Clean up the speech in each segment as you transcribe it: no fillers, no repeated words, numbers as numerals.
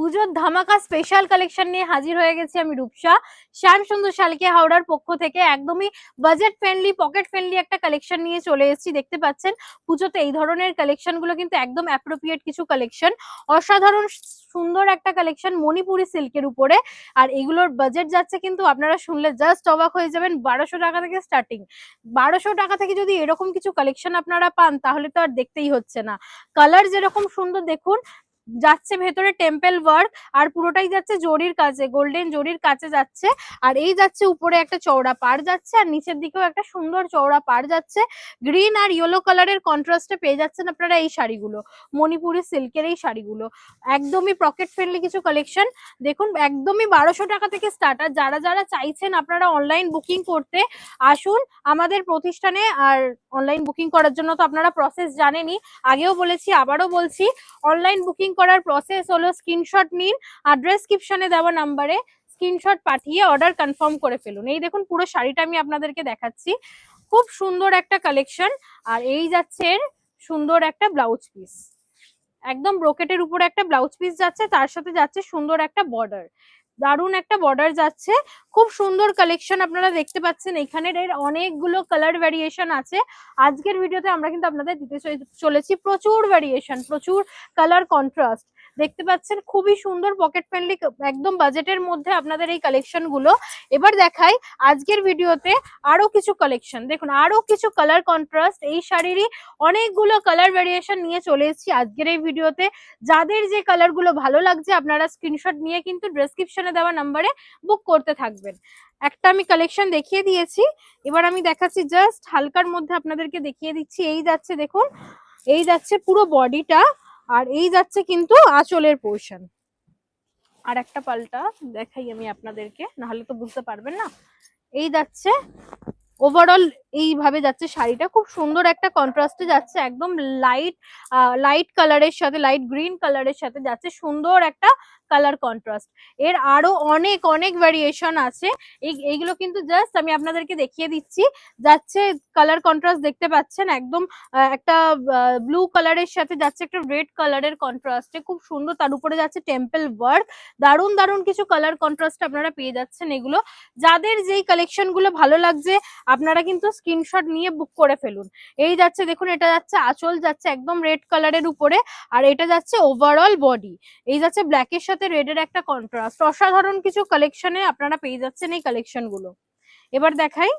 পুজোর ধামাকা special collection নিয়ে হাজির হয়ে গেছি আমি রূপসা। শ্যামসুন্দর শালকে হাওড়ার পক্ষ থেকে একদমই বাজেট ফ্রেন্ডলি, পকেট ফ্রেন্ডলি একটা কালেকশন নিয়ে চলে এসেছি। দেখতে পাচ্ছেন পুজোতে এই ধরনের কালেকশন গুলো কিন্তু একদম অ্যাপ্রোপ্রিয়েট কিছু কালেকশন, অসাধারণ সুন্দর একটা কালেকশন মণিপুরি সিল্কের উপরে। আর এগুলোর বাজেট যাচ্ছে কিন্তু আপনারা শুনলে জাস্ট অবাক হয়ে যাবেন, 1200 টাকা থেকে স্টার্টিং। 1200 টাকা থেকে যদি এরকম কিছু কালেকশন আপনারা পান তাহলে তো আর দেখতেই হচ্ছে না। কালার যেরকম সুন্দর দেখুন, যাচ্ছে ভেতরে টেম্পল ওয়ার্ক আর পুরোটাই যাচ্ছে জরির কাছে, গোল্ডেন জরির কাছে যাচ্ছে। আর এই যাচ্ছে উপরে একটা চওড়া পাড় যাচ্ছে, আর নিচের দিকেও একটা সুন্দর চওড়া পাড় যাচ্ছে। গ্রিন আর ইয়েলো কালারের কন্ট্রাস্টে পেয়ে যাচ্ছেন আপনারা এই শাড়িগুলো, মণিপুরি সিল্কের এই শাড়িগুলো। একদমই পকেট ফ্রেন্ডলি কিছু কালেকশন। দেখুন একদমই 1200 টাকা থেকে স্টার্ট। আর যারা যারা চাইছেন আপনারা অনলাইন বুকিং করতে, আসুন আমাদের প্রতিষ্ঠানে। আর অনলাইন বুকিং করার জন্য তো আপনারা প্রসেস জানেনই, আগেও বলেছি আবারও বলছি। অনলাইন বুকিং করার প্রসেস হলো স্ক্রিনশট নিন আর ডেসক্রিপশনে দেওয়া নাম্বারে স্ক্রিনশট পাঠিয়ে অর্ডার কনফার্ম করে ফেলুন। এই দেখুন পুরো শাড়িটা আমি আপনাদেরকে দেখাচ্ছি, খুব সুন্দর একটা কালেকশন। আর এই যাচ্ছে সুন্দর একটা ব্লাউজ পিস, একদম ব্রোকেটের উপরে একটা ব্লাউজ পিস যাচ্ছে, তার সাথে যাচ্ছে সুন্দর একটা বর্ডার, দারুন একটা বর্ডার যাচ্ছে। খুব সুন্দর কালেকশন আপনারা দেখতে পাচ্ছেন। এখানের এর অনেকগুলো কালার ভ্যারিয়েশন আছে। আজকের ভিডিওতে আমরা কিন্তু আপনাদের দিতে চলেছি প্রচুর ভ্যারিয়েশন, প্রচুর কালার কন্ট্রাস্ট। দেখতে পাচ্ছেন খুবই সুন্দর পকেট ফ্রেন্ডলি, একদম বাজেটের মধ্যে আপনাদের এই কালেকশন গুলো। এবার দেখাই আজকের ভিডিওতে আরো কিছু কালেকশন। দেখুন আরো কিছু কালার কন্ট্রাস্ট, এই শাড়িরই অনেকগুলো কালার ভ্যারিয়েশন নিয়ে চলে এসেছি আজকের এই ভিডিওতে। যাদের যে কালার গুলো ভালো লাগছে আপনারা স্ক্রিনশট নিয়ে কিন্তু ডেসক্রিপশনে দেওয়া নাম্বারে বুক করতে থাকবেন। একটা আমি কালেকশন দেখিয়ে দিয়েছি, এবার আমি দেখাচ্ছি জাস্ট হালকার মধ্যে আপনাদেরকে দেখিয়ে দিচ্ছি। এই যাচ্ছে দেখুন, এই যাচ্ছে পুরো বডিটা, আর এই যাচ্ছে কিন্তু আঁচলের পোর্শন। আর একটা পাল্টা দেখাই আমি আপনাদেরকে, নাহলে তো বুঝতে পারবেন না। এই যাচ্ছে ওভারঅল এইভাবে যাচ্ছে শাড়িটা, খুব সুন্দর একটা কন্ট্রাস্টে যাচ্ছে, একদম লাইট কালারের সাথে, লাইট গ্রিন কালারের সাথে যাচ্ছে, সুন্দর একটা কালার কন্ট্রাস্ট। এর আরো অনেক অনেক ভ্যারিয়েশন আছে, এইগুলো কিন্তু জাস্ট আমি আপনাদেরকে দেখিয়ে দিচ্ছি। যাচ্ছে কালার কন্ট্রাস্ট দেখতে পাচ্ছেন, একদম একটা ব্লু কালারের সাথে যাচ্ছে একটা রেড কালারের কন্ট্রাস্টে, খুব সুন্দর। তার উপরে যাচ্ছে টেম্পল ওয়ার্ক, দারুন দারুন কিছু কালার কন্ট্রাস্ট আপনারা পেয়ে যাচ্ছেন। এগুলো যাদের যেই কালেকশন গুলো ভালো লাগছে আপনারা কিন্তু স্ক্রিনশট নিয়ে বুক করে ফেলুন। এই যাচ্ছে দেখুন, এটা যাচ্ছে আঁচল, যাচ্ছে একদম রেড কালারের উপরে, আর এটা যাচ্ছে ওভারঅল বডি। এই যাচ্ছে ব্ল্যাকের সাথে রেডের একটা কন্ট্রাস্ট। অসাধারণ কিছু কালেকশনে আপনারা পেয়ে যাচ্ছেন এই কালেকশন গুলো। এবার দেখাই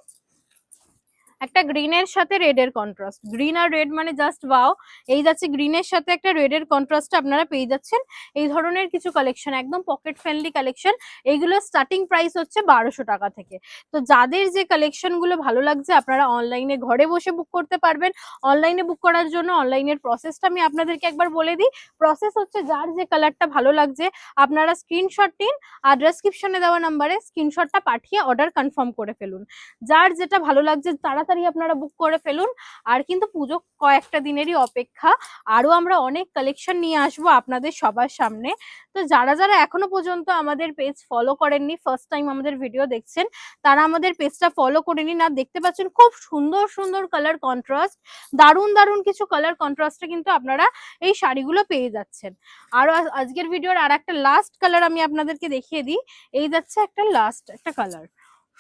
একটা গ্রিনের সাথে রেডের কন্ট্রাস্ট, গ্রিন আর রেড মানে জাস্ট ওয়াও। এই যাচ্ছে গ্রিনের সাথে একটা রেডের কন্ট্রাস্ট আপনারা পেয়ে যাচ্ছেন এই ধরনের কিছু কালেকশন, একদম পকেট ফ্রেন্ডলি কালেকশন। এইগুলো স্টার্টিং প্রাইস হচ্ছে 1200 টাকা থেকে। তো যাদের যে কালেকশন গুলো ভালো লাগছে আপনারা অনলাইনে ঘরে বসে বুক করতে পারবেন। অনলাইনে বুক করার জন্য অনলাইনের প্রসেসটা আমি আপনাদেরকে একবার বলে দিই। প্রসেস হচ্ছে যার যে কালারটা ভালো লাগছে আপনারা স্ক্রিনশট নিন আর ডেসক্রিপশনে দেওয়া নাম্বারে স্ক্রিনশটটা পাঠিয়ে অর্ডার কনফার্ম করে ফেলুন। যার যেটা ভালো লাগছে তাড়াতাড়ি আপনারা বুক করে ফেলুন। আর কিন্তু পুজো কয়েকটা দিনেরই অপেক্ষা, আরো আমরা অনেক কালেকশন নিয়ে আসবো আপনাদের সবার সামনে। তো যারা যারা এখনো পর্যন্ত আমাদের পেজ ফলো করেননি, ফার্স্ট টাইম আমাদের ভিডিও দেখছেন, তারা আমাদের পেজটা ফলো করে নিন। আর দেখতে পাচ্ছেন খুব সুন্দর সুন্দর কালার কন্ট্রাস্ট, দারুন দারুন কিছু কালার কন্ট্রাস্টে কিন্তু আপনারা এই শাড়িগুলো পেয়ে যাচ্ছেন। আর আজকের ভিডিওর আর একটা লাস্ট কালার আমি আপনাদেরকে দেখিয়ে দিই। এই যাচ্ছে একটা লাস্ট একটা কালার,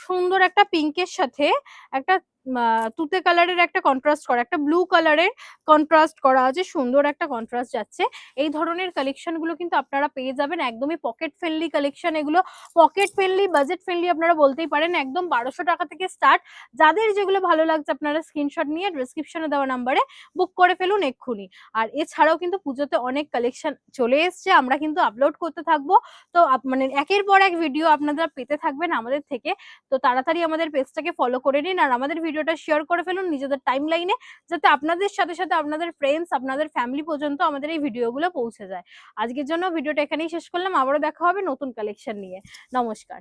সুন্দর একটা পিঙ্কের সাথে একটা তুতে কালারের একটা কন্ট্রাস্ট করা, একটা ব্লু কালারের কন্ট্রাস্ট করা আছে, সুন্দর একটা কন্ট্রাস্ট যাচ্ছে। এই ধরনের কালেকশন গুলো কিন্তু আপনারা পেয়ে যাবেন, একদমই পকেট ফ্রেন্ডলি কালেকশন। এগুলো পকেট ফ্রেন্ডলি, বাজেট ফ্রেন্ডলি আপনারা বলতেই পারেন, একদম 1200 টাকা থেকে স্টার্ট। যাদের যেগুলো ভালো লাগছে আপনারা স্ক্রিনশট নিয়ে ডেসক্রিপশনে দেওয়া নাম্বারে বুক করে ফেলুন এক্ষুনি। আর এছাড়াও কিন্তু পুজোতে অনেক কালেকশন চলে এসছে, আমরা কিন্তু আপলোড করতে থাকবো। তো মানে একের পর এক ভিডিও আপনারা পেতে থাকবেন আমাদের থেকে। তো তাড়াতাড়ি আমাদের পেজটাকে ফলো করে নিন আর আমাদের ভিডিওটা শেয়ার করে ফেলুন নিজেদের টাইম লাইনে, যাতে আপনাদের সাথে সাথে আপনাদের ফ্রেন্ডস, আপনাদের ফ্যামিলি পর্যন্ত আমাদের এই ভিডিওগুলো পৌঁছে যায়। আজকের জন্য ভিডিওটা এখানেই শেষ করলাম, আবারও দেখা হবে নতুন কালেকশন নিয়ে। নমস্কার।